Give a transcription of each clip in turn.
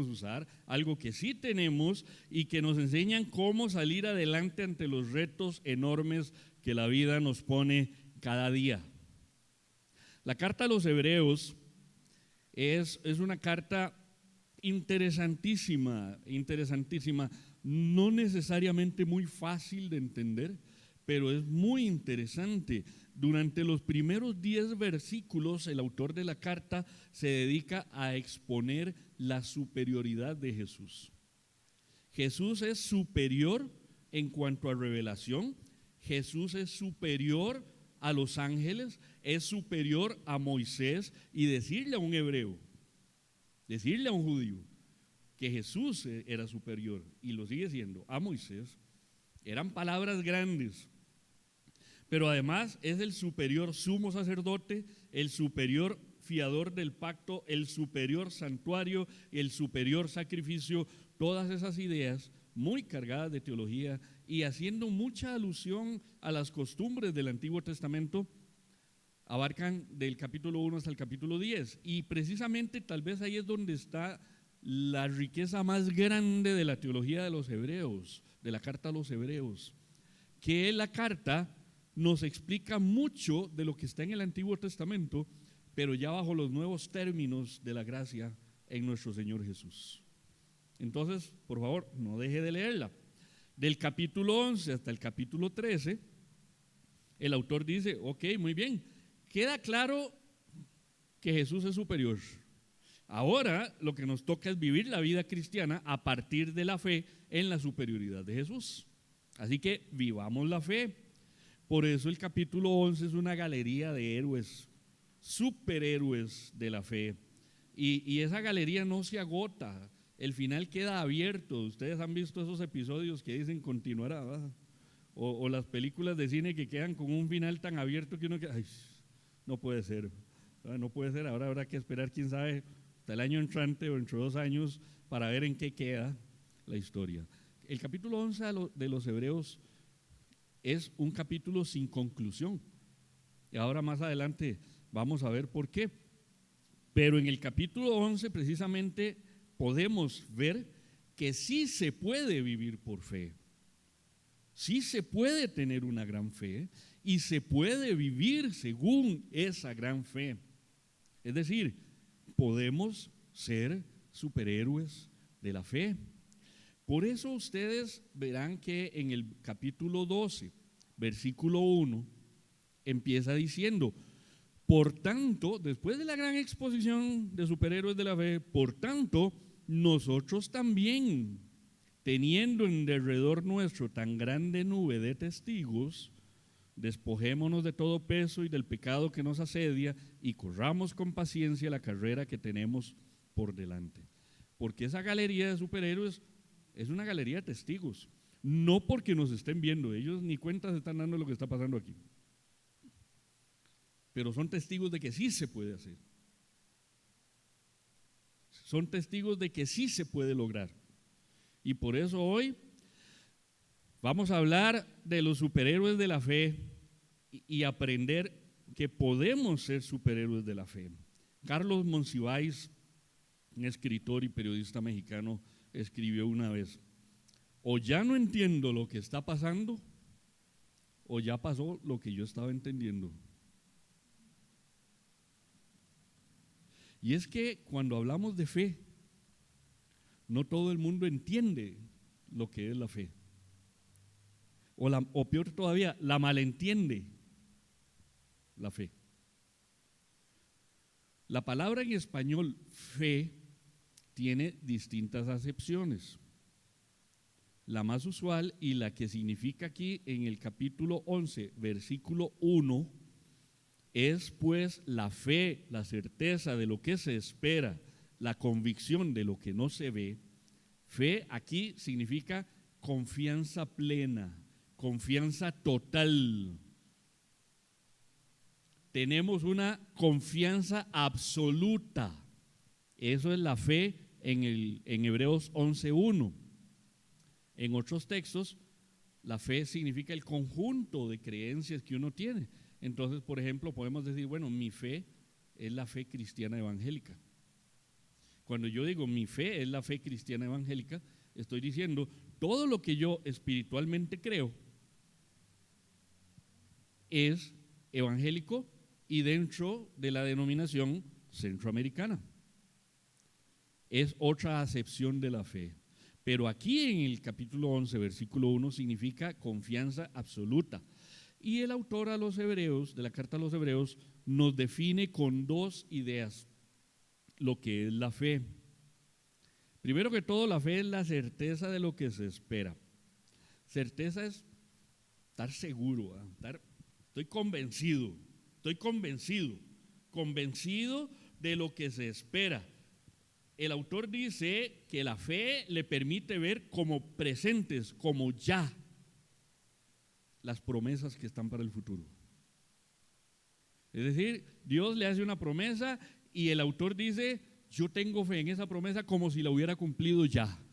podemos usar, algo que sí tenemos y que nos enseñan cómo salir adelante ante los retos enormes que la vida nos pone cada día. La carta a los Hebreos es una carta interesantísima, no necesariamente muy fácil de entender, pero es muy interesante. Durante los primeros 10 versículos, el autor de la carta se dedica a exponer la superioridad de Jesús. Jesús es superior en cuanto a revelación, Jesús es superior a los ángeles, es superior a Moisés, y decirle a un hebreo, decirle a un judío que Jesús era superior y lo sigue siendo a Moisés, eran palabras grandes. Pero además es el superior sumo sacerdote, el superior fiador del pacto, el superior santuario, el superior sacrificio. Todas esas ideas muy cargadas de teología y haciendo mucha alusión a las costumbres del Antiguo Testamento, abarcan del capítulo 1 hasta el capítulo 10. Y precisamente tal vez ahí es donde está la riqueza más grande de la teología de los hebreos, de la carta a los hebreos, que la carta nos explica mucho de lo que está en el Antiguo Testamento, pero ya bajo los nuevos términos de la gracia en nuestro Señor Jesús. Entonces, por favor, no deje de leerla. Del capítulo 11 hasta el capítulo 13, el autor dice, ok, muy bien, queda claro que Jesús es superior. Ahora lo que nos toca es vivir la vida cristiana a partir de la fe en la superioridad de Jesús. Así que vivamos la fe. Por eso el capítulo 11 es una galería de héroes, superhéroes de la fe. Y esa galería no se agota, el final queda abierto. Ustedes han visto esos episodios que dicen continuará, ¿verdad? O las películas de cine que quedan con un final tan abierto que uno queda, ay, no puede ser, no puede ser. Ahora habrá que esperar, quién sabe, hasta el año entrante o entre 2 años para ver en qué queda la historia. El capítulo 11 de los Hebreos es un capítulo sin conclusión. Y ahora más adelante vamos a ver por qué. Pero en el capítulo 11 precisamente podemos ver que sí se puede vivir por fe. Sí se puede tener una gran fe y se puede vivir según esa gran fe. Es decir, podemos ser superhéroes de la fe. Por eso ustedes verán que en el capítulo 12, versículo 1, empieza diciendo, por tanto, después de la gran exposición de superhéroes de la fe, por tanto, nosotros también, teniendo en derredor nuestro tan grande nube de testigos, despojémonos de todo peso y del pecado que nos asedia y corramos con paciencia la carrera que tenemos por delante. Porque esa galería de superhéroes es una galería de testigos, no porque nos estén viendo, ellos ni cuenta se están dando de lo que está pasando aquí, pero son testigos de que sí se puede hacer, son testigos de que sí se puede lograr. Y por eso hoy vamos a hablar de los superhéroes de la fe y aprender que podemos ser superhéroes de la fe. Carlos Monsiváis, un escritor y periodista mexicano, escribió una vez, o ya no entiendo lo que está pasando, o ya pasó lo que yo estaba entendiendo. Y es que cuando hablamos de fe, no todo el mundo entiende lo que es la fe. O peor todavía, la malentiende la fe. La palabra en español fe tiene distintas acepciones. La más usual y la que significa aquí en el capítulo 11, versículo 1, es pues la fe, la certeza de lo que se espera, la convicción de lo que no se ve. Fe aquí significa confianza plena, confianza total. Tenemos una confianza absoluta. Eso es la fe en Hebreos 11:1. En otros textos, la fe significa el conjunto de creencias que uno tiene. Entonces, por ejemplo, podemos decir, bueno, mi fe es la fe cristiana evangélica. Cuando yo digo mi fe es la fe cristiana evangélica, estoy diciendo todo lo que yo espiritualmente creo es evangélico y dentro de la denominación centroamericana. Es otra acepción de la fe. Pero aquí en el capítulo 11, versículo 1, significa confianza absoluta. Y el autor a los hebreos, de la carta a los hebreos, nos define con dos ideas lo que es la fe. Primero que todo, la fe es la certeza de lo que se espera. Certeza es estar seguro, estoy convencido de lo que se espera. El autor dice que la fe le permite ver como presentes, como ya, las promesas que están para el futuro. Es decir, Dios le hace una promesa y el autor dice, yo tengo fe en esa promesa como si la hubiera cumplido ya.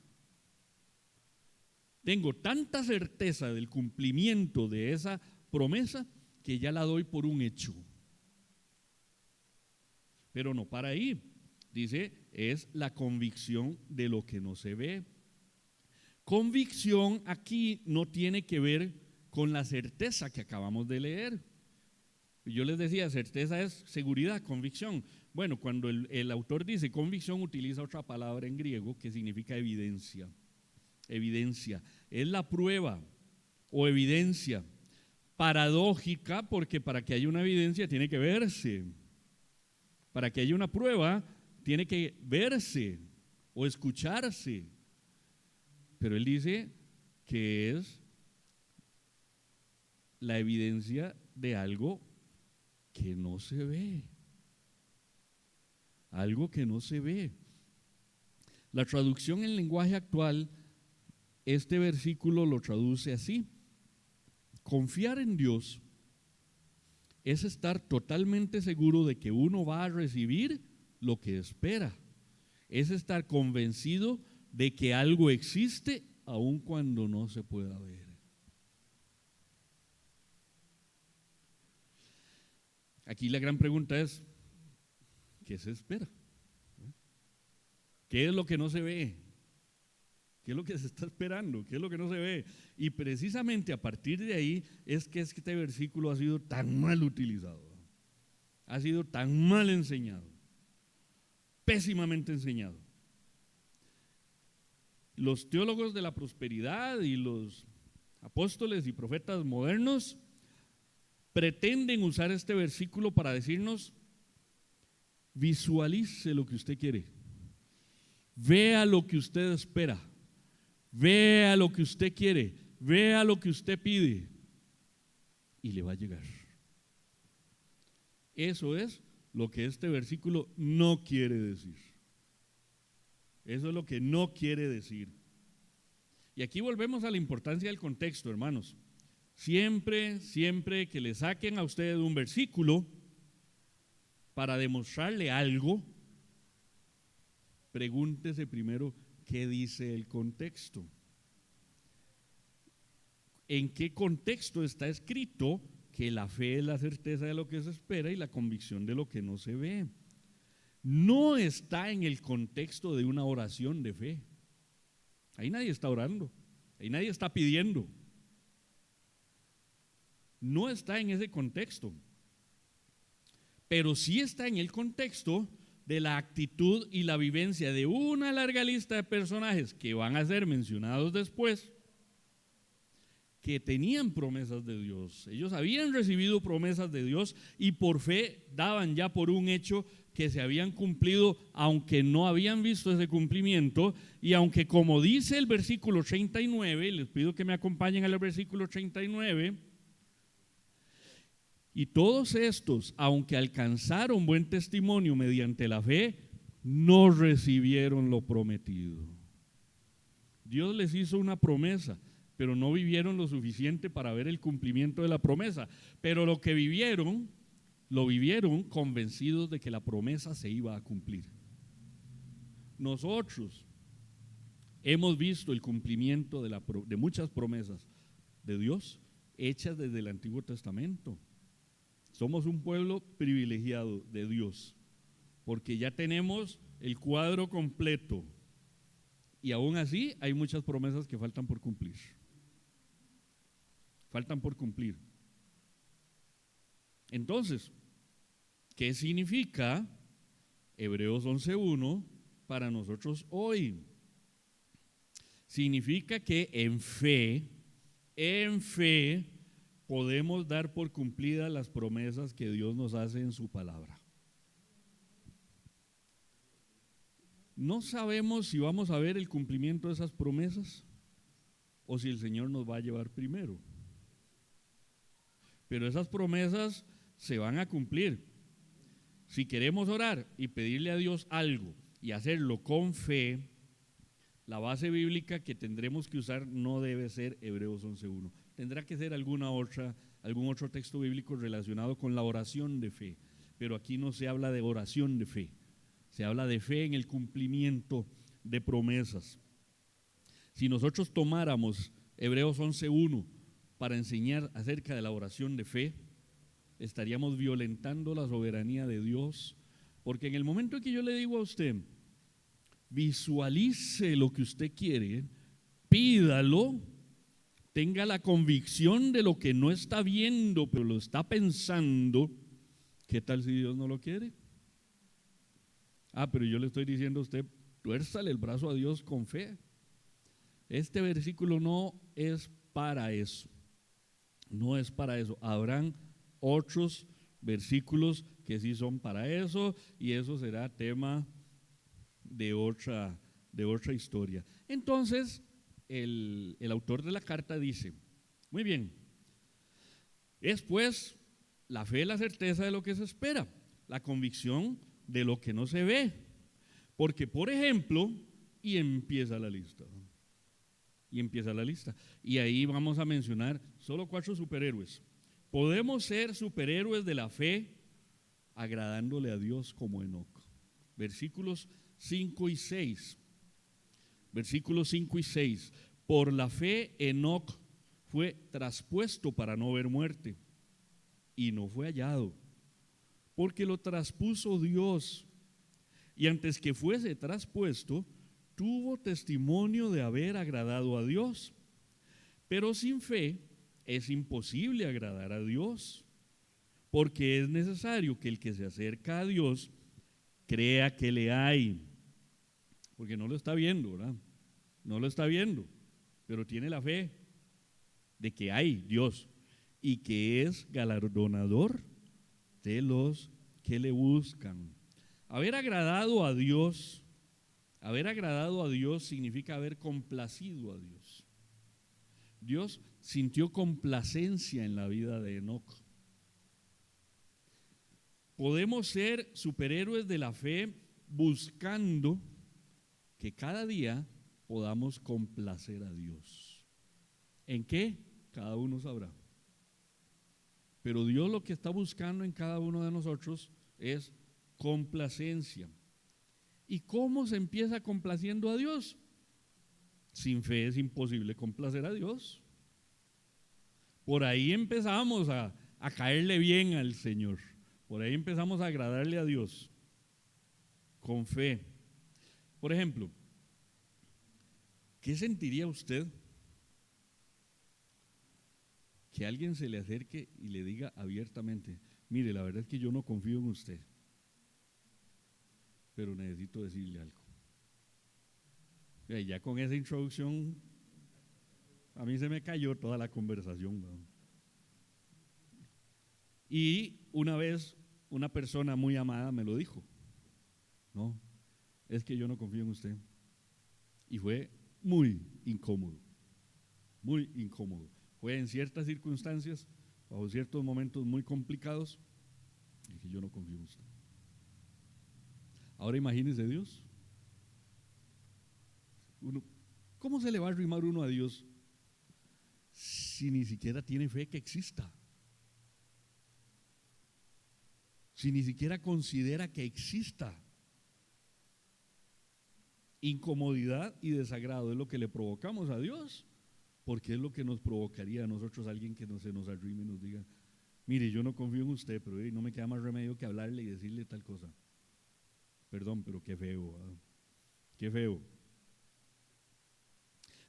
Tengo tanta certeza del cumplimiento de esa promesa que ya la doy por un hecho. Pero no para ahí. Dice, es la convicción de lo que no se ve. Convicción aquí no tiene que ver con la certeza que acabamos de leer. Yo les decía, certeza es seguridad, convicción. Bueno, cuando el autor dice convicción, utiliza otra palabra en griego que significa evidencia. Evidencia, es la prueba o evidencia. Paradójica, porque para que haya una evidencia tiene que verse. Para que haya una prueba tiene que verse o escucharse. Pero él dice que es la evidencia de algo que no se ve. Algo que no se ve. La traducción en lenguaje actual, este versículo lo traduce así: confiar en Dios es estar totalmente seguro de que uno va a recibir lo que espera. Es estar convencido de que algo existe aun cuando no se pueda ver. Aquí la gran pregunta es, ¿qué se espera? ¿Qué es lo que no se ve? ¿Qué es lo que se está esperando? ¿Qué es lo que no se ve? Y precisamente a partir de ahí es que este versículo ha sido tan mal utilizado, ha sido tan mal enseñado, pésimamente enseñado. Los teólogos de la prosperidad y los apóstoles y profetas modernos pretenden usar este versículo para decirnos: visualice lo que usted quiere, vea lo que usted espera, vea lo que usted quiere, vea lo que usted pide y le va a llegar. Eso es lo que este versículo no quiere decir. Eso es lo que no quiere decir. Y aquí volvemos a la importancia del contexto, hermanos. Siempre que le saquen a ustedes un versículo para demostrarle algo, pregúntese primero qué dice el contexto. ¿En qué contexto está escrito que la fe es la certeza de lo que se espera y la convicción de lo que no se ve? No está en el contexto de una oración de fe. Ahí nadie está orando, ahí nadie está pidiendo. No está en ese contexto, pero sí está en el contexto de la actitud y la vivencia de una larga lista de personajes que van a ser mencionados después, que tenían promesas de Dios. Ellos habían recibido promesas de Dios y por fe daban ya por un hecho que se habían cumplido, aunque no habían visto ese cumplimiento. Y aunque, como dice el versículo 39, les pido que me acompañen al versículo 39, y todos estos, aunque alcanzaron buen testimonio mediante la fe, no recibieron lo prometido. Dios les hizo una promesa, pero no vivieron lo suficiente para ver el cumplimiento de la promesa. Pero lo que vivieron, lo vivieron convencidos de que la promesa se iba a cumplir. Nosotros hemos visto el cumplimiento de muchas promesas de Dios hechas desde el Antiguo Testamento. Somos un pueblo privilegiado de Dios, porque ya tenemos el cuadro completo. Y aún así hay muchas promesas que faltan por cumplir. Faltan por cumplir. Entonces, ¿qué significa Hebreos 11:1 para nosotros hoy? Significa que en fe, podemos dar por cumplidas las promesas que Dios nos hace en su palabra. No sabemos si vamos a ver el cumplimiento de esas promesas o si el Señor nos va a llevar primero. Pero esas promesas se van a cumplir. Si queremos orar y pedirle a Dios algo y hacerlo con fe, la base bíblica que tendremos que usar no debe ser Hebreos 11:1. Tendrá que ser algún otro texto bíblico relacionado con la oración de fe. Pero aquí no se habla de oración de fe. Se habla de fe en el cumplimiento de promesas. Si nosotros tomáramos Hebreos 11:1 para enseñar acerca de la oración de fe, estaríamos violentando la soberanía de Dios, porque en el momento en que yo le digo a usted, visualice lo que usted quiere, pídalo, tenga la convicción de lo que no está viendo, pero lo está pensando, ¿qué tal si Dios no lo quiere? Pero yo le estoy diciendo a usted, tuérzale el brazo a Dios con fe. Este versículo no es para eso. No es para eso. Habrán otros versículos que sí son para eso, y eso será tema de otra historia. Entonces, el autor de la carta dice, muy bien, es pues la fe, la certeza de lo que se espera, la convicción de lo que no se ve. Porque, por ejemplo, y empieza la lista. Y ahí vamos a mencionar solo 4 superhéroes. Podemos ser superhéroes de la fe agradándole a Dios como Enoc. Versículos 5 y 6. Versículos 5 y 6. Por la fe Enoc fue traspuesto para no ver muerte y no fue hallado, porque lo traspuso Dios, y antes que fuese traspuesto tuvo testimonio de haber agradado a Dios. Pero sin fe es imposible agradar a Dios, porque es necesario que el que se acerca a Dios crea que le hay, porque no lo está viendo, ¿verdad? No lo está viendo, pero tiene la fe de que hay Dios y que es galardonador de los que le buscan. Haber agradado a Dios significa haber complacido a Dios. Dios sintió complacencia en la vida de Enoc. Podemos ser superhéroes de la fe buscando que cada día podamos complacer a Dios. ¿En qué? Cada uno sabrá. Pero Dios lo que está buscando en cada uno de nosotros es complacencia. ¿Y cómo se empieza complaciendo a Dios? Sin fe es imposible complacer a Dios. Por ahí empezamos a caerle bien al Señor. Por ahí empezamos a agradarle a Dios con fe. Por ejemplo, ¿qué sentiría usted que alguien se le acerque y le diga abiertamente, mire, la verdad es que yo no confío en usted, pero necesito decirle algo? Ya con esa introducción a mí se me cayó toda la conversación, ¿no? Y una vez una persona muy amada me lo dijo, no, es que yo no confío en usted. Y fue muy incómodo, muy incómodo. Fue en ciertas circunstancias, bajo ciertos momentos muy complicados, y dije, yo no confío en usted. Ahora imagínese Dios. ¿Cómo se le va a arrimar uno a Dios si ni siquiera tiene fe que exista? Si ni siquiera considera que exista. Incomodidad y desagrado es lo que le provocamos a Dios, porque es lo que nos provocaría a nosotros alguien que no se nos arrime y nos diga, mire, yo no confío en usted, pero no me queda más remedio que hablarle y decirle tal cosa. Perdón, pero qué feo, ¿verdad? Qué feo.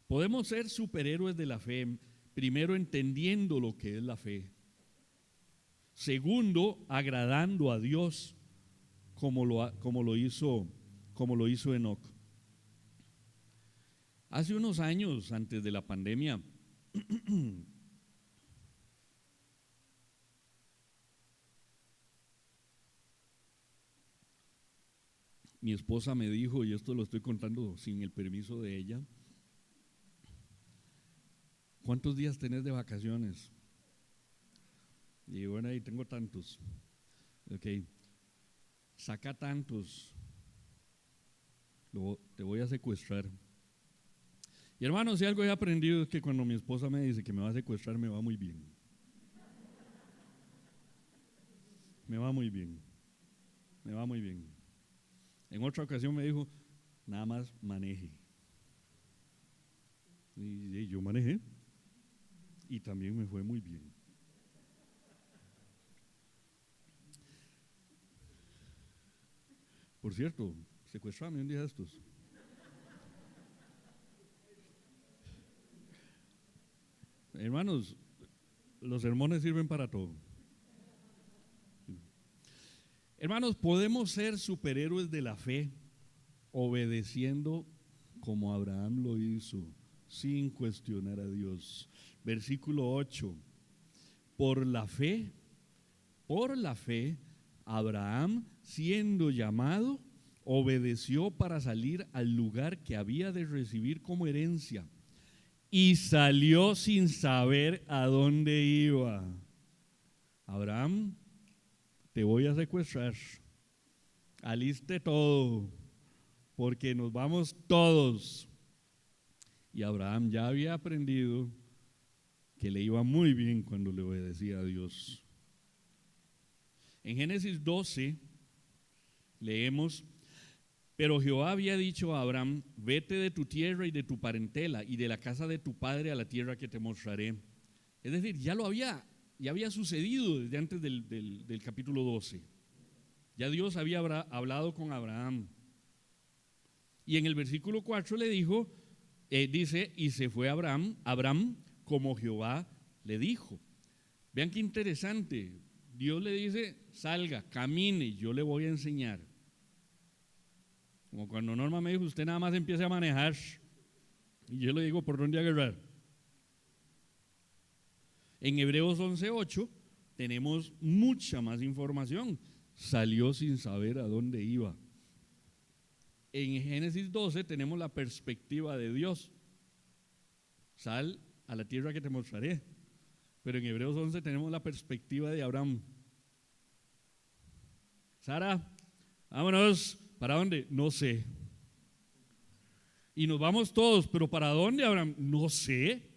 Podemos ser superhéroes de la fe, primero entendiendo lo que es la fe. Segundo, agradando a Dios, como lo hizo Enoc. Hace unos años, antes de la pandemia, mi esposa me dijo, y esto lo estoy contando sin el permiso de ella: ¿cuántos días tenés de vacaciones? Y bueno, ahí tengo tantos. Ok, saca tantos, te voy a secuestrar. Y hermano, si algo he aprendido es que cuando mi esposa me dice que me va a secuestrar, me va muy bien. Me va muy bien. Me va muy bien. En otra ocasión me dijo, nada más maneje. Y yo manejé y también me fue muy bien. Por cierto, secuestrame un día de estos. Hermanos, los sermones sirven para todo. Hermanos, podemos ser superhéroes de la fe obedeciendo como Abraham lo hizo, sin cuestionar a Dios. Versículo 8. Por la fe, Abraham, siendo llamado, obedeció para salir al lugar que había de recibir como herencia, y salió sin saber a dónde iba. Abraham, te voy a secuestrar, aliste todo, porque nos vamos todos. Y Abraham ya había aprendido que le iba muy bien cuando le obedecía a Dios. En Génesis 12 leemos: pero Jehová había dicho a Abraham, vete de tu tierra y de tu parentela y de la casa de tu padre a la tierra que te mostraré. Es decir, ya había sucedido desde antes del capítulo 12. Ya Dios había hablado con Abraham. Y en el versículo 4 le dijo, dice, y se fue Abraham como Jehová le dijo. Vean qué interesante. Dios le dice, salga, camine, yo le voy a enseñar. Como cuando Norma me dijo, usted nada más empiece a manejar y yo le digo por dónde agarrar. En Hebreos 11:8 tenemos mucha más información. Salió sin saber a dónde iba. En Génesis 12 tenemos la perspectiva de Dios. Sal a la tierra que te mostraré. Pero en Hebreos 11 tenemos la perspectiva de Abraham. Sara, vámonos. ¿Para dónde? No sé. Y nos vamos todos, pero ¿para dónde, Abraham? No sé.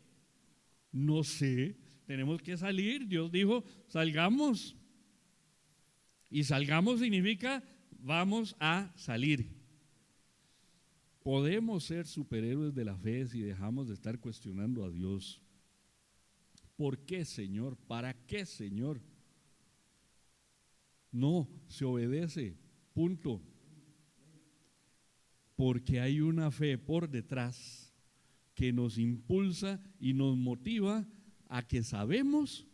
No sé. Tenemos que salir. Dios dijo, salgamos. Y salgamos significa vamos a salir. Podemos ser superhéroes de la fe si dejamos de estar cuestionando a Dios. ¿Por qué, Señor? ¿Para qué, Señor? No, se obedece. Punto. Porque hay una fe por detrás que nos impulsa y nos motiva a que sabemos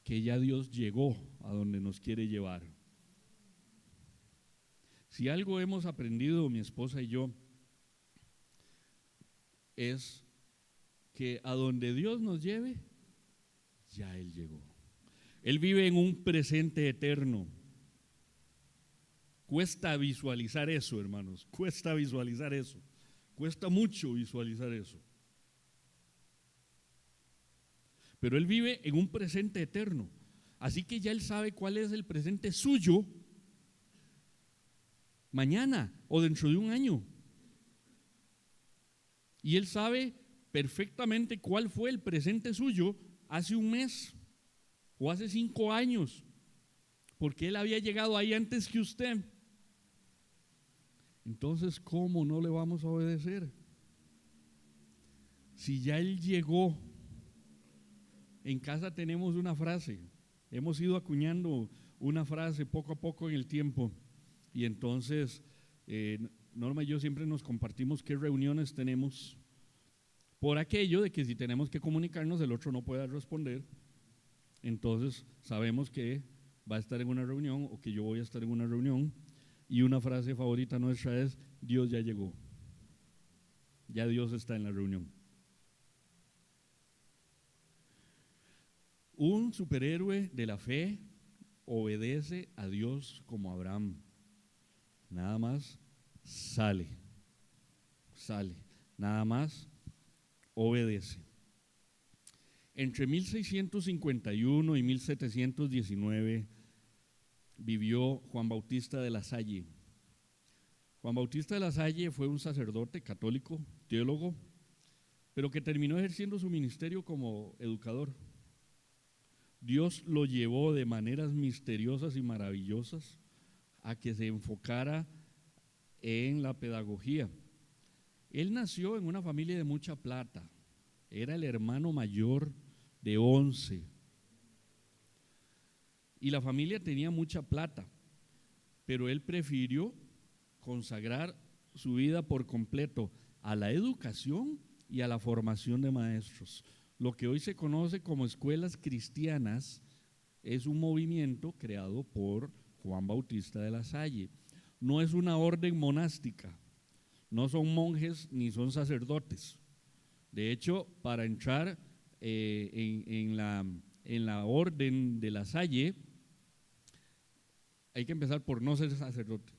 que ya Dios llegó a donde nos quiere llevar. Si algo hemos aprendido mi esposa y yo, es que a donde Dios nos lleve, ya Él llegó. Él vive en un presente eterno. Cuesta visualizar eso, hermanos, cuesta visualizar eso, cuesta mucho visualizar eso. Pero Él vive en un presente eterno, así que ya Él sabe cuál es el presente suyo mañana o dentro de un año. Y Él sabe perfectamente cuál fue el presente suyo hace un mes o hace 5 años, porque Él había llegado ahí antes que usted. Entonces, ¿cómo no le vamos a obedecer? Si ya Él llegó. En casa tenemos una frase, hemos ido acuñando una frase poco a poco en el tiempo, y entonces Norma y yo siempre nos compartimos qué reuniones tenemos, por aquello de que si tenemos que comunicarnos el otro no pueda responder, entonces sabemos que va a estar en una reunión o que yo voy a estar en una reunión. Y una frase favorita nuestra es: Dios ya llegó, ya Dios está en la reunión. Un superhéroe de la fe obedece a Dios como Abraham. Nada más sale, nada más obedece. Entre 1651 y 1719 vivió Juan Bautista de la Salle. Juan Bautista de la Salle fue un sacerdote católico, teólogo, pero que terminó ejerciendo su ministerio como educador. Dios lo llevó de maneras misteriosas y maravillosas a que se enfocara en la pedagogía. Él nació en una familia de mucha plata, era el hermano mayor de 11, y la familia tenía mucha plata, pero él prefirió consagrar su vida por completo a la educación y a la formación de maestros. Lo que hoy se conoce como escuelas cristianas es un movimiento creado por Juan Bautista de la Salle. No es una orden monástica, no son monjes ni son sacerdotes. De hecho, para entrar en la orden de la Salle, hay que empezar por no ser sacerdote.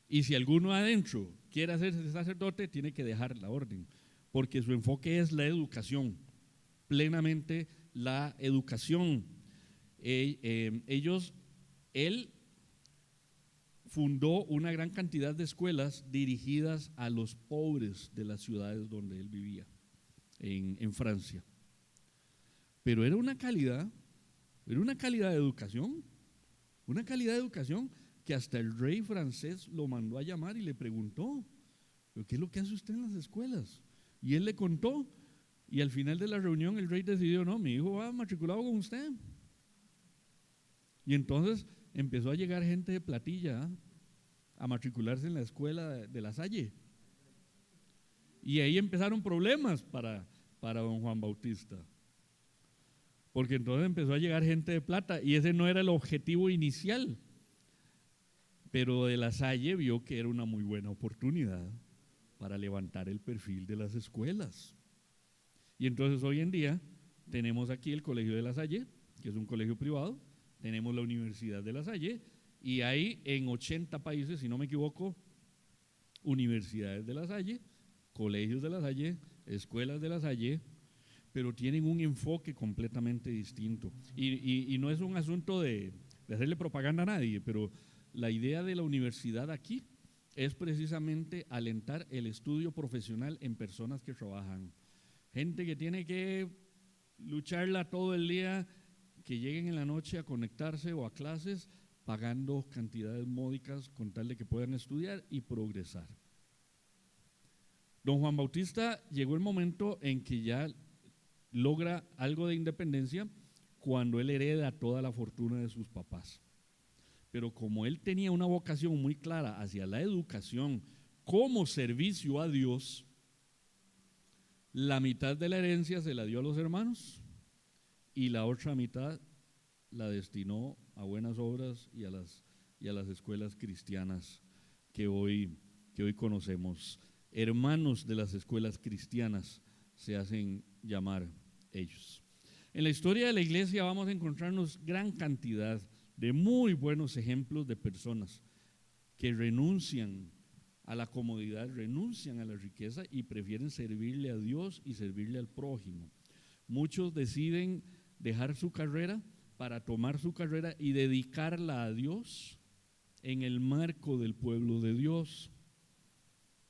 Y si alguno adentro quiere hacerse sacerdote, tiene que dejar la orden, porque su enfoque es la educación, plenamente la educación. Él fundó una gran cantidad de escuelas dirigidas a los pobres de las ciudades donde él vivía, en Francia. Pero era una calidad de educación, que hasta el rey francés lo mandó a llamar y le preguntó: ¿pero qué es lo que hace usted en las escuelas? Y él le contó, y al final de la reunión el rey decidió: no, mi hijo va matriculado con usted. Y entonces empezó a llegar gente de platilla a matricularse en la escuela de la Salle. Y ahí empezaron problemas para don Juan Bautista, porque entonces empezó a llegar gente de plata y ese no era el objetivo inicial. Pero de la Salle vio que era una muy buena oportunidad para levantar el perfil de las escuelas. Y entonces hoy en día tenemos aquí el Colegio de la Salle, que es un colegio privado, tenemos la Universidad de la Salle, y hay en 80 países, si no me equivoco, universidades de la Salle, colegios de la Salle, escuelas de la Salle, pero tienen un enfoque completamente distinto. Y no es un asunto de hacerle propaganda a nadie, pero la idea de la universidad aquí es precisamente alentar el estudio profesional en personas que trabajan. Gente que tiene que lucharla todo el día, que lleguen en la noche a conectarse o a clases pagando cantidades módicas con tal de que puedan estudiar y progresar. Don Juan Bautista llegó el momento en que ya logra algo de independencia cuando él hereda toda la fortuna de sus papás. Pero como él tenía una vocación muy clara hacia la educación como servicio a Dios, la mitad de la herencia se la dio a los hermanos y la otra mitad la destinó a buenas obras y a las escuelas cristianas que hoy conocemos. Hermanos de las escuelas cristianas se hacen llamar ellos. En la historia de la iglesia vamos a encontrarnos gran cantidad de muy buenos ejemplos de personas que renuncian a la comodidad, renuncian a la riqueza y prefieren servirle a Dios y servirle al prójimo. Muchos deciden dejar su carrera para tomar su carrera y dedicarla a Dios en el marco del pueblo de Dios.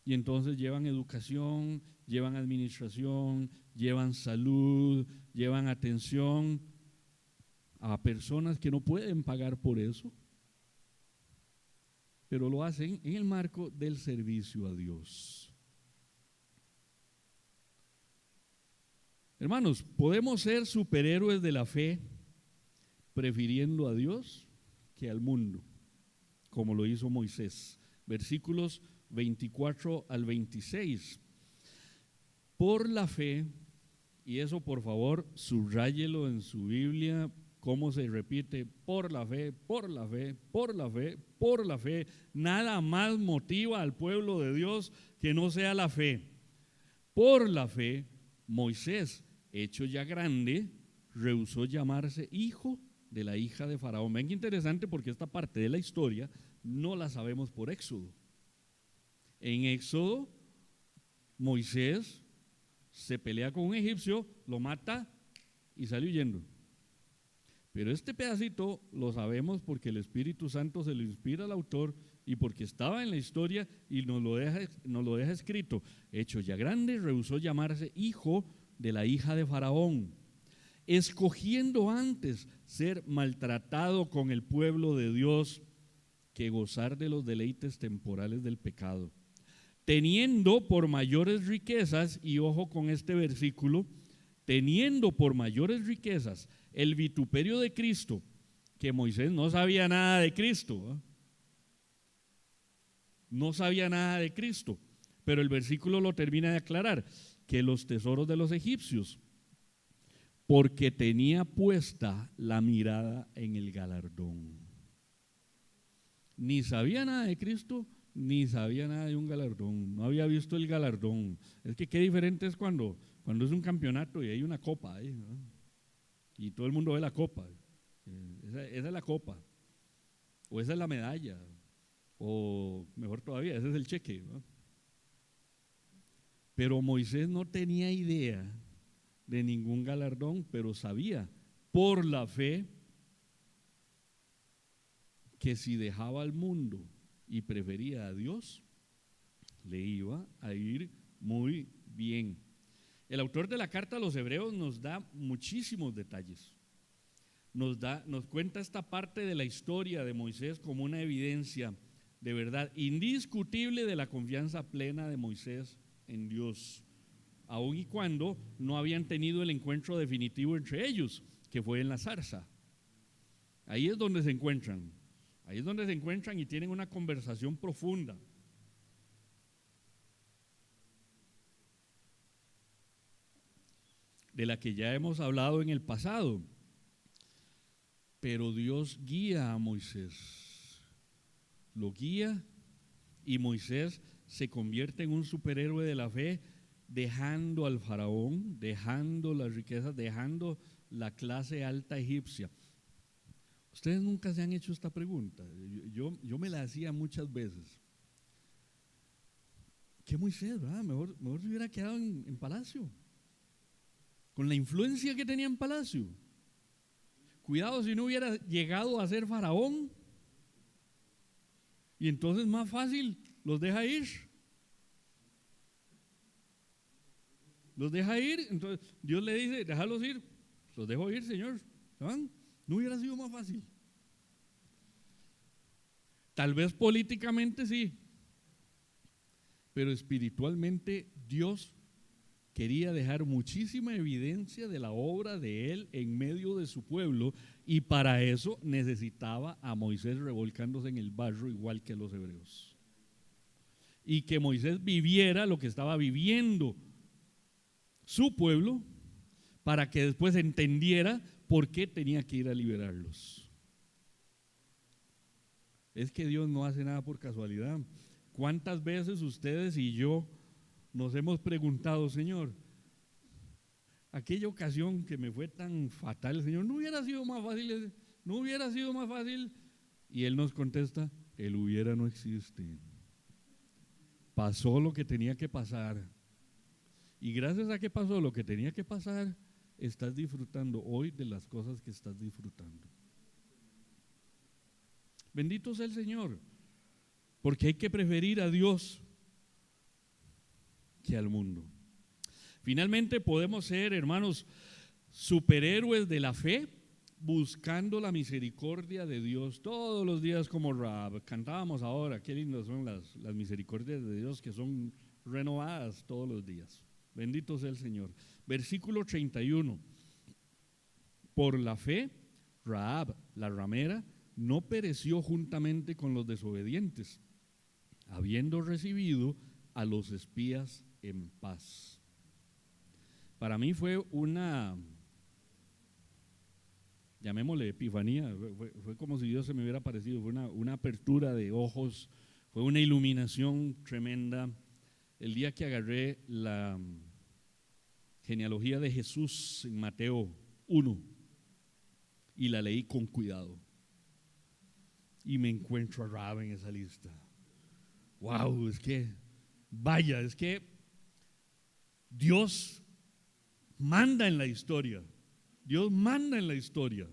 Y entonces llevan educación, llevan administración, llevan salud, llevan atención a personas que no pueden pagar por eso, pero lo hacen en el marco del servicio a Dios. Hermanos, podemos ser superhéroes de la fe prefiriendo a Dios que al mundo, como lo hizo Moisés. versículos 24 al 26. Por la fe, y eso por favor subráyelo en su Biblia, cómo se repite: por la fe, por la fe, por la fe, por la fe. Nada más motiva al pueblo de Dios que no sea la fe. Por la fe, Moisés, hecho ya grande, rehusó llamarse hijo de la hija de Faraón. Ven qué interesante, porque esta parte de la historia no la sabemos por Éxodo. En Éxodo, Moisés se pelea con un egipcio, lo mata y sale huyendo. Pero este pedacito lo sabemos porque el Espíritu Santo se lo inspira al autor y porque estaba en la historia y nos lo deja escrito. Hecho ya grande, rehusó llamarse hijo de la hija de Faraón, escogiendo antes ser maltratado con el pueblo de Dios que gozar de los deleites temporales del pecado, teniendo por mayores riquezas, y ojo con este versículo, teniendo por mayores riquezas el vituperio de Cristo, que Moisés no sabía nada de Cristo, ¿eh? No sabía nada de Cristo, pero el versículo lo termina de aclarar, que los tesoros de los egipcios, porque tenía puesta la mirada en el galardón. Ni sabía nada de Cristo, ni sabía nada de un galardón, no había visto el galardón. Es que qué diferente es cuando es un campeonato y hay una copa ahí, ¿no? Y todo el mundo ve la copa. Esa es la copa, o esa es la medalla, o mejor todavía, ese es el cheque, ¿no? Pero Moisés no tenía idea de ningún galardón, pero sabía por la fe que si dejaba al mundo y prefería a Dios, le iba a ir muy bien. El autor de la carta a los Hebreos nos da muchísimos detalles. Nos cuenta esta parte de la historia de Moisés como una evidencia de verdad indiscutible de la confianza plena de Moisés en Dios, aun y cuando no habían tenido el encuentro definitivo entre ellos, que fue en la zarza. Ahí es donde se encuentran. Ahí es donde se encuentran y tienen una conversación profunda. De la que ya hemos hablado en el pasado. Pero Dios guía a Moisés. Lo guía y Moisés se convierte en un superhéroe de la fe, dejando al faraón, dejando las riquezas, dejando la clase alta egipcia. Ustedes nunca se han hecho esta pregunta. Yo me la hacía muchas veces. ¿Qué Moisés? Mejor se hubiera quedado en palacio, con la influencia que tenía en palacio. Cuidado si no hubiera llegado a ser faraón. Y entonces más fácil los deja ir. Los deja ir. Entonces Dios le dice: déjalos ir. Los dejo ir, Señor. ¿Saben? No hubiera sido más fácil. Tal vez políticamente sí, pero espiritualmente Dios quería dejar muchísima evidencia de la obra de Él en medio de su pueblo, y para eso necesitaba a Moisés revolcándose en el barro igual que los hebreos. Y que Moisés viviera lo que estaba viviendo su pueblo, para que después entendiera por qué tenía que ir a liberarlos. Es que Dios no hace nada por casualidad. ¿Cuántas veces ustedes y yo nos hemos preguntado: Señor, aquella ocasión que me fue tan fatal, Señor, no hubiera sido más fácil? No hubiera sido más fácil. Y Él nos contesta: el hubiera no existe. Pasó lo que tenía que pasar. Y gracias a que pasó lo que tenía que pasar, estás disfrutando hoy de las cosas que estás disfrutando. Bendito sea el Señor, porque hay que preferir a Dios que al mundo. Finalmente podemos ser, hermanos, superhéroes de la fe, buscando la misericordia de Dios todos los días, como Rahab. Cantábamos ahora, qué lindas son las misericordias de Dios, que son renovadas todos los días. Bendito sea el Señor. Versículo 31. Por la fe, Rahab, la ramera, no pereció juntamente con los desobedientes, habiendo recibido a los espías en paz. Para mí fue una, llamémosle epifanía, fue como si Dios se me hubiera aparecido, fue una apertura de ojos, fue una iluminación tremenda el día que agarré la genealogía de Jesús en Mateo 1 y la leí con cuidado. Y me encuentro a Rahab en esa lista. Wow, es que Dios manda en la historia. Dios manda en la historia.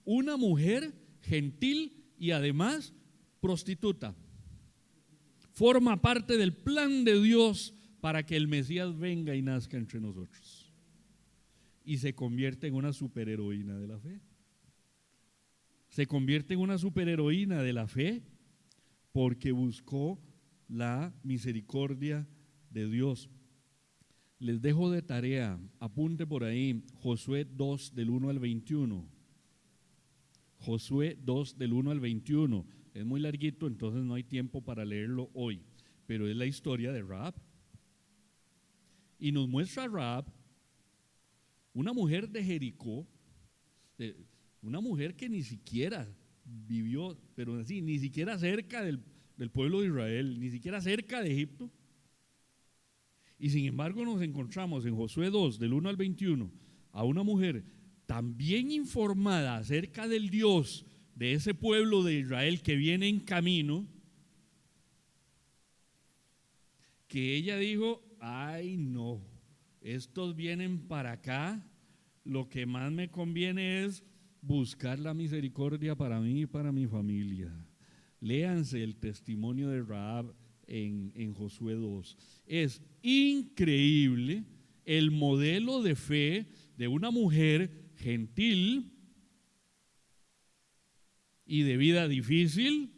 Una mujer gentil y además prostituta. Forma parte del plan de Dios para que el Mesías venga y nazca entre nosotros. Y se convierte en una superheroína de la fe. Se convierte en una superheroína de la fe porque buscó la misericordia de Dios. Les dejo de tarea, apunte por ahí, Josué 2 del 1 al 21. Josué 2 del 1 al 21. Es muy larguito, entonces no hay tiempo para leerlo hoy, pero es la historia de Rahab. Y nos muestra a Rahab, una mujer de Jericó, una mujer que ni siquiera vivió, pero así, ni siquiera cerca del pueblo de Israel, ni siquiera cerca de Egipto. Y sin embargo nos encontramos en Josué 2, del 1 al 21, a una mujer tan bien informada acerca del Dios de ese pueblo de Israel que viene en camino, que ella dijo, ay no, estos vienen para acá, lo que más me conviene es buscar la misericordia para mí y para mi familia. Léanse el testimonio de Rahab en Josué 2. Es increíble el modelo de fe de una mujer gentil y de vida difícil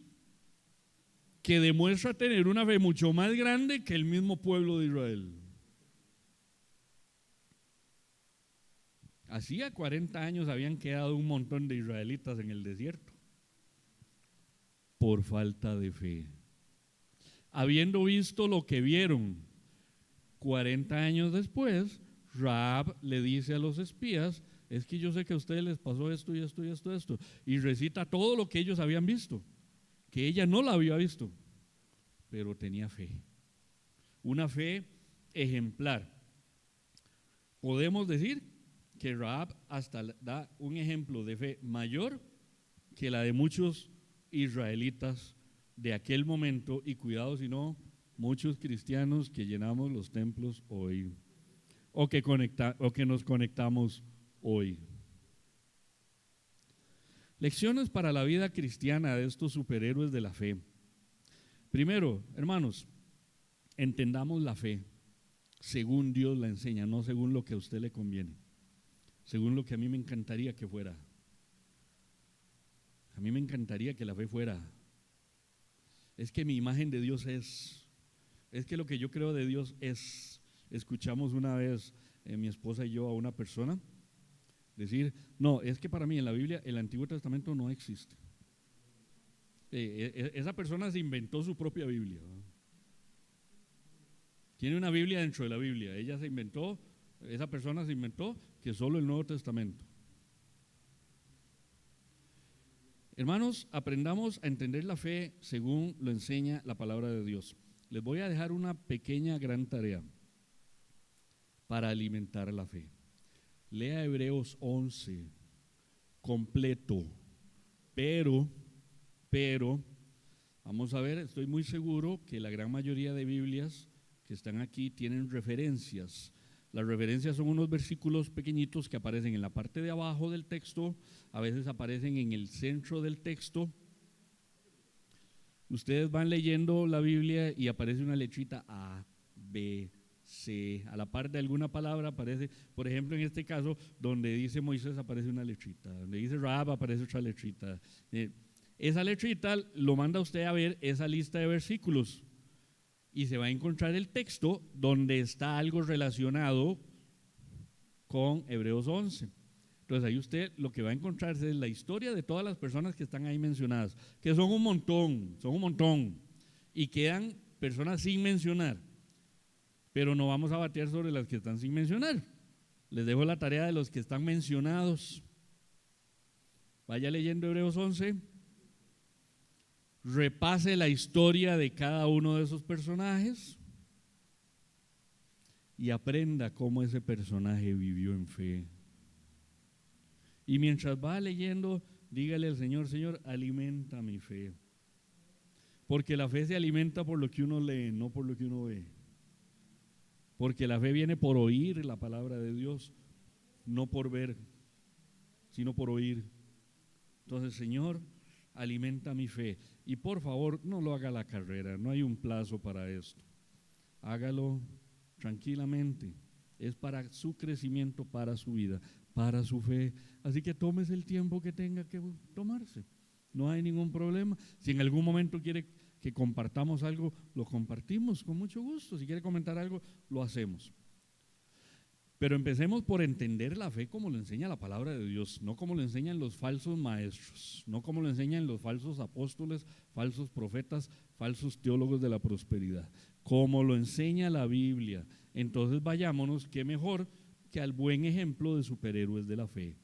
que demuestra tener una fe mucho más grande que el mismo pueblo de Israel. Hacía 40 años habían quedado un montón de israelitas en el desierto por falta de fe. Habiendo visto lo que vieron, 40 años después, Rahab le dice a los espías, es que yo sé que a ustedes les pasó esto y esto y esto y esto, y recita todo lo que ellos habían visto, que ella no la había visto, pero tenía fe, una fe ejemplar. Podemos decir que Rahab hasta da un ejemplo de fe mayor que la de muchos israelitas de aquel momento, y cuidado si no, muchos cristianos que llenamos los templos hoy o que nos conectamos hoy. Lecciones para la vida cristiana de estos superhéroes de la fe. Primero, hermanos, entendamos la fe según Dios la enseña, no según lo que a usted le conviene, según lo que a mí me encantaría que fuera. A mí me encantaría que la fe fuera, es que mi imagen de Dios es que lo que yo creo de Dios es. Escuchamos una vez mi esposa y yo a una persona decir, no, es que para mí en la Biblia el Antiguo Testamento no existe. Esa persona se inventó su propia Biblia, ¿verdad? Tiene una Biblia dentro de la Biblia. Esa persona se inventó que solo el Nuevo Testamento. Hermanos, aprendamos a entender la fe según lo enseña la palabra de Dios. Les voy a dejar una pequeña gran tarea para alimentar la fe. Lea Hebreos 11 completo, pero, vamos a ver, estoy muy seguro que la gran mayoría de Biblias que están aquí tienen referencias. Las referencias son unos versículos pequeñitos que aparecen en la parte de abajo del texto, a veces aparecen en el centro del texto. Ustedes van leyendo la Biblia y aparece una letrita A, B, C. A la par de alguna palabra aparece, por ejemplo, en este caso, donde dice Moisés aparece una letrita, donde dice Rahab aparece otra letrita. Esa letrita lo manda usted a ver esa lista de versículos y se va a encontrar el texto donde está algo relacionado con Hebreos 11. Entonces ahí usted lo que va a encontrarse es la historia de todas las personas que están ahí mencionadas, que son un montón. y quedan personas sin mencionar, pero no vamos a batear sobre las que están sin mencionar. Les dejo la tarea de los que están mencionados. Vaya leyendo Hebreos 11, repase la historia de cada uno de esos personajes y aprenda cómo ese personaje vivió en fe. Y mientras va leyendo, dígale al Señor: Señor, alimenta mi fe. Porque la fe se alimenta por lo que uno lee, no por lo que uno ve. Porque la fe viene por oír la palabra de Dios, no por ver, sino por oír. Entonces, Señor, alimenta mi fe. Y por favor, no lo haga a la carrera, no hay un plazo para esto. Hágalo tranquilamente. Es para su crecimiento, para su vida, para su fe. Así que tómese el tiempo que tenga que tomarse. No hay ningún problema. Si en algún momento quiere que compartamos algo, lo compartimos con mucho gusto. Si quiere comentar algo, lo hacemos. Pero empecemos por entender la fe como lo enseña la palabra de Dios, no como lo enseñan los falsos maestros, no como lo enseñan los falsos apóstoles, falsos profetas, falsos teólogos de la prosperidad, como lo enseña la Biblia. Entonces vayámonos, qué mejor que al buen ejemplo de superhéroes de la fe,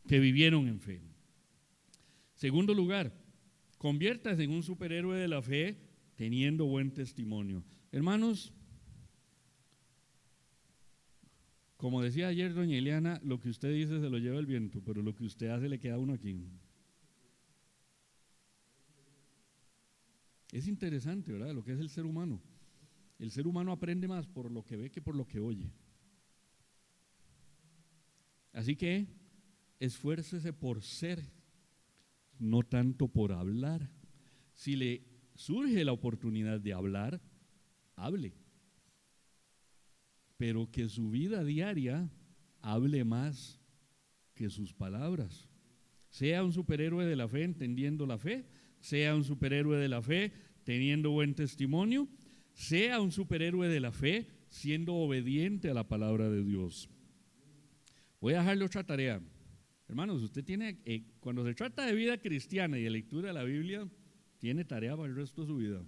que vivieron en fe. Segundo lugar, conviértase en un superhéroe de la fe teniendo buen testimonio. Hermanos, como decía ayer doña Eliana, lo que usted dice se lo lleva el viento, pero lo que usted hace le queda a uno aquí. Es interesante, ¿verdad? Lo que es el ser humano. El ser humano aprende más por lo que ve que por lo que oye. Así que esfuércese por ser, no tanto por hablar. Si le surge la oportunidad de hablar, hable. Pero que su vida diaria hable más que sus palabras. Sea un superhéroe de la fe entendiendo la fe, sea un superhéroe de la fe teniendo buen testimonio, sea un superhéroe de la fe siendo obediente a la palabra de Dios. Voy a dejarle otra tarea. Hermanos, usted tiene, cuando se trata de vida cristiana y de lectura de la Biblia, tiene tarea para el resto de su vida.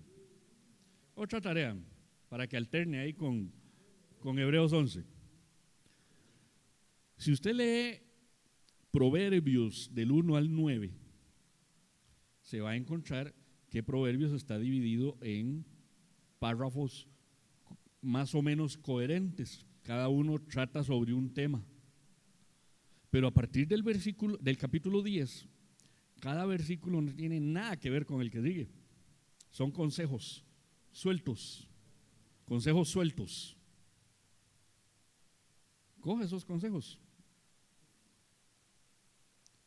Otra tarea, para que alterne ahí con Hebreos 11. Si usted lee Proverbios del 1 al 9, se va a encontrar que Proverbios está dividido en párrafos más o menos coherentes. Cada uno trata sobre un tema. Pero a partir del capítulo 10, cada versículo no tiene nada que ver con el que sigue. Son consejos sueltos. Consejos sueltos. Coge esos consejos.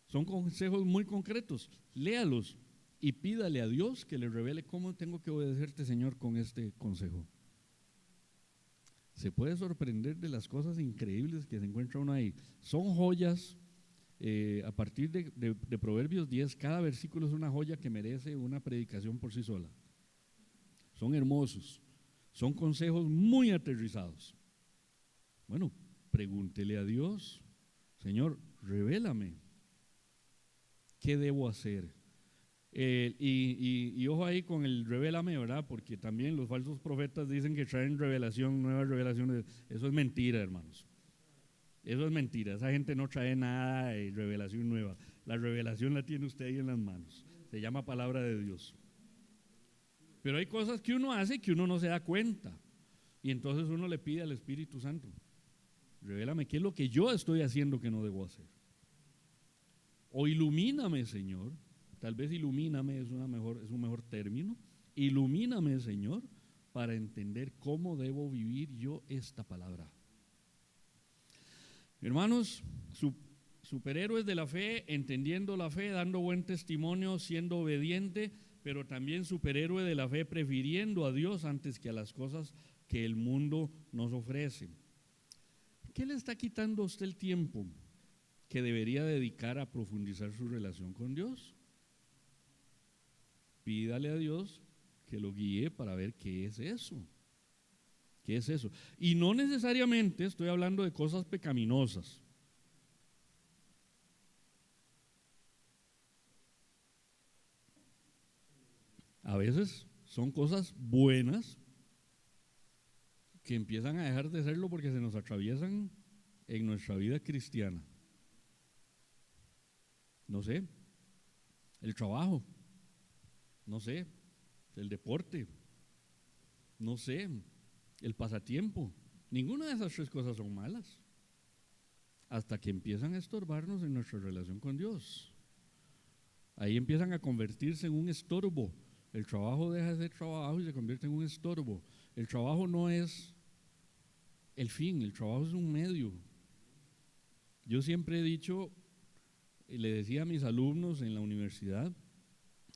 Son consejos muy concretos. Léalos y pídale a Dios que le revele cómo tengo que obedecerte, Señor, con este consejo. Se puede sorprender de las cosas increíbles que se encuentra uno ahí. Son joyas. A partir de Proverbios 10, cada versículo es una joya que merece una predicación por sí sola. Son hermosos. Son consejos muy aterrizados. Bueno, pregúntele a Dios: Señor, revélame, ¿qué debo hacer? Y ojo ahí con el revélame, ¿verdad? Porque también los falsos profetas dicen que traen revelación, nuevas revelaciones. Eso es mentira, hermanos. Eso es mentira. Esa gente no trae nada de revelación nueva. La revelación la tiene usted ahí en las manos. Se llama palabra de Dios. Pero hay cosas que uno hace que uno no se da cuenta. Y entonces uno le pide al Espíritu Santo: revélame qué es lo que yo estoy haciendo que no debo hacer. O ilumíname, Señor. Tal vez ilumíname es un mejor término. Ilumíname, Señor, para entender cómo debo vivir yo esta palabra. Hermanos, superhéroes de la fe, entendiendo la fe, dando buen testimonio, siendo obediente, pero también superhéroe de la fe, prefiriendo a Dios antes que a las cosas que el mundo nos ofrece. ¿Qué le está quitando a usted el tiempo que debería dedicar a profundizar su relación con Dios? Pídale a Dios que lo guíe para ver qué es eso. ¿Qué es eso? Y no necesariamente estoy hablando de cosas pecaminosas. A veces son cosas buenas que empiezan a dejar de serlo porque se nos atraviesan en nuestra vida cristiana. No sé, el trabajo, no sé, el deporte, no sé, el pasatiempo. Ninguna de esas tres cosas son malas, hasta que empiezan a estorbarnos en nuestra relación con Dios. Ahí empiezan a convertirse en un estorbo. El trabajo deja de ser trabajo y se convierte en un estorbo. El trabajo no es el fin, el trabajo es un medio. Yo siempre he dicho, y le decía a mis alumnos en la universidad,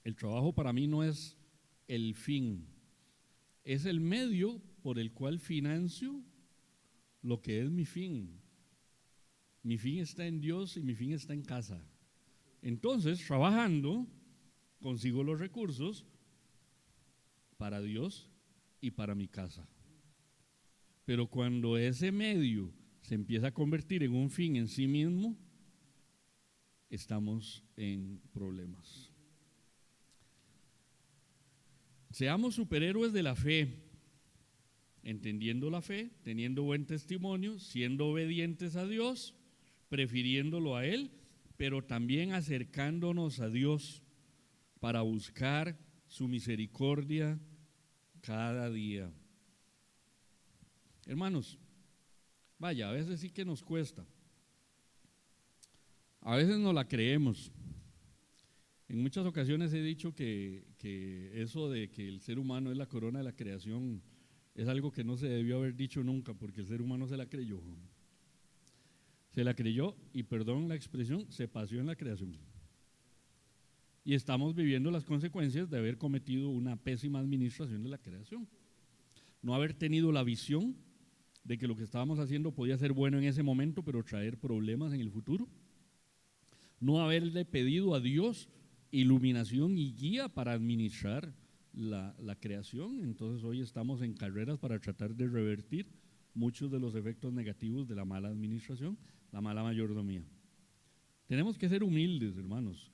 el trabajo para mí no es el fin, es el medio por el cual financio lo que es mi fin. Mi fin está en Dios y mi fin está en casa. Entonces, trabajando, consigo los recursos para Dios y para mi casa. Pero cuando ese medio se empieza a convertir en un fin en sí mismo, estamos en problemas. Seamos superhéroes de la fe, entendiendo la fe, teniendo buen testimonio, siendo obedientes a Dios, prefiriéndolo a Él, pero también acercándonos a Dios para buscar su misericordia cada día. Hermanos, vaya, a veces sí que nos cuesta. A veces no la creemos. En muchas ocasiones he dicho que eso de que el ser humano es la corona de la creación es algo que no se debió haber dicho nunca, porque el ser humano se la creyó. Se la creyó y, perdón la expresión, se paseó en la creación. Y estamos viviendo las consecuencias de haber cometido una pésima administración de la creación. No haber tenido la visión de que lo que estábamos haciendo podía ser bueno en ese momento, pero traer problemas en el futuro. No haberle pedido a Dios iluminación y guía para administrar la creación. Entonces hoy estamos en carreras para tratar de revertir muchos de los efectos negativos de la mala administración, la mala mayordomía. Tenemos que ser humildes, hermanos.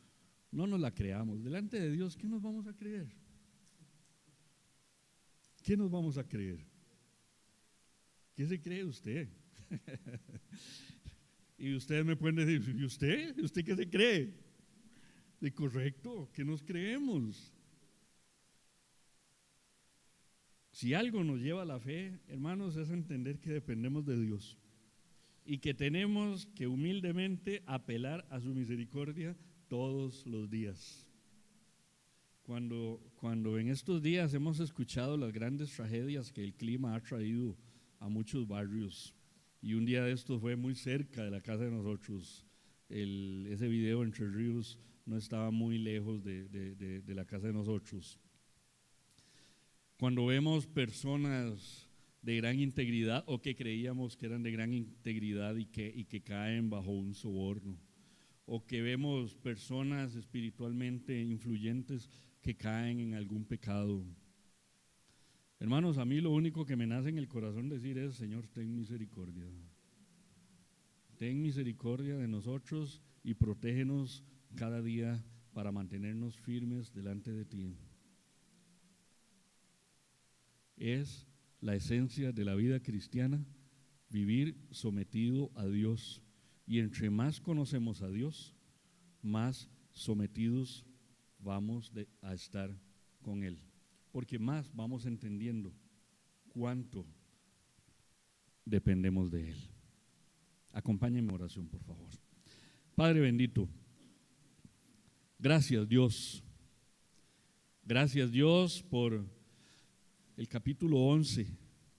No nos la creamos. Delante de Dios, ¿qué nos vamos a creer? ¿Qué nos vamos a creer? ¿Qué se cree usted? Y ustedes me pueden decir, ¿y usted? ¿Usted qué se cree? De correcto, ¿qué nos creemos? Si algo nos lleva a la fe, hermanos, es entender que dependemos de Dios y que tenemos que humildemente apelar a su misericordia todos los días. Cuando en estos días hemos escuchado las grandes tragedias que el clima ha traído a muchos barrios, y un día de estos fue muy cerca de la casa de nosotros, ese video Entre Ríos no estaba muy lejos de la casa de nosotros. Cuando vemos personas de gran integridad o que creíamos que eran de gran integridad y que caen bajo un soborno, o que vemos personas espiritualmente influyentes que caen en algún pecado. Hermanos, a mí lo único que me nace en el corazón decir es, Señor, ten misericordia. Ten misericordia de nosotros y protégenos cada día para mantenernos firmes delante de ti. Es la esencia de la vida cristiana, vivir sometido a Dios. Y entre más conocemos a Dios, más sometidos vamos a estar con Él. Porque más vamos entendiendo cuánto dependemos de Él. Acompáñenme en oración, por favor. Padre bendito, gracias Dios. Gracias Dios por el capítulo 11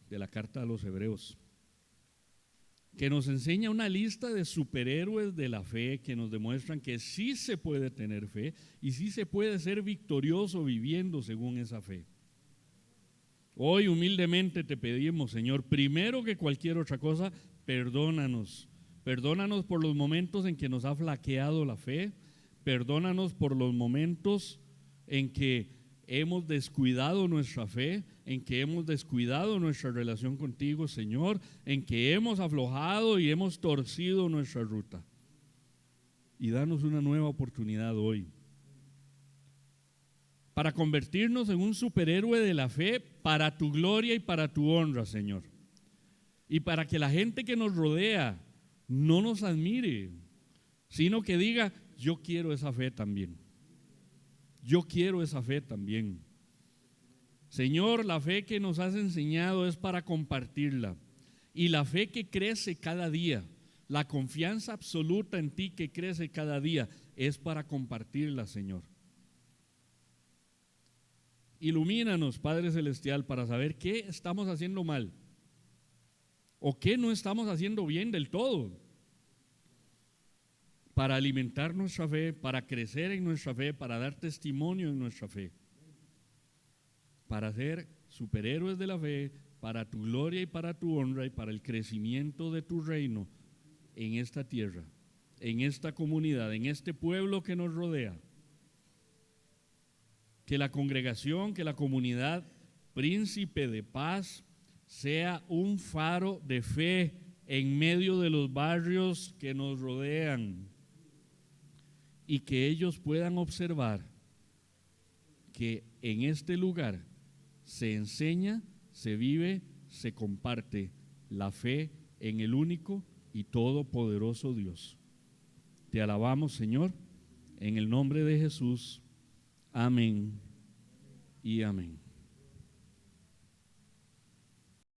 de la carta a los Hebreos, que nos enseña una lista de superhéroes de la fe que nos demuestran que sí se puede tener fe y sí se puede ser victorioso viviendo según esa fe. Hoy humildemente te pedimos, Señor, primero que cualquier otra cosa, perdónanos. Perdónanos por los momentos en que nos ha flaqueado la fe. Perdónanos por los momentos en que hemos descuidado nuestra fe, en que hemos descuidado nuestra relación contigo, Señor, en que hemos aflojado y hemos torcido nuestra ruta. Y danos una nueva oportunidad hoy para convertirnos en un superhéroe de la fe para tu gloria y para tu honra, Señor. Y para que la gente que nos rodea no nos admire, sino que diga, yo quiero esa fe también. Yo quiero esa fe también. Señor, la fe que nos has enseñado es para compartirla. Y la fe que crece cada día, la confianza absoluta en ti que crece cada día, es para compartirla, Señor. Ilumínanos, Padre Celestial, para saber qué estamos haciendo mal o qué no estamos haciendo bien del todo, para alimentar nuestra fe, para crecer en nuestra fe, para dar testimonio en nuestra fe, para ser superhéroes de la fe, para tu gloria y para tu honra y para el crecimiento de tu reino en esta tierra, en esta comunidad, en este pueblo que nos rodea. Que la congregación, que la comunidad Príncipe de Paz sea un faro de fe en medio de los barrios que nos rodean y que ellos puedan observar que en este lugar se enseña, se vive, se comparte la fe en el único y todopoderoso Dios. Te alabamos, Señor, en el nombre de Jesús. Amén y amén.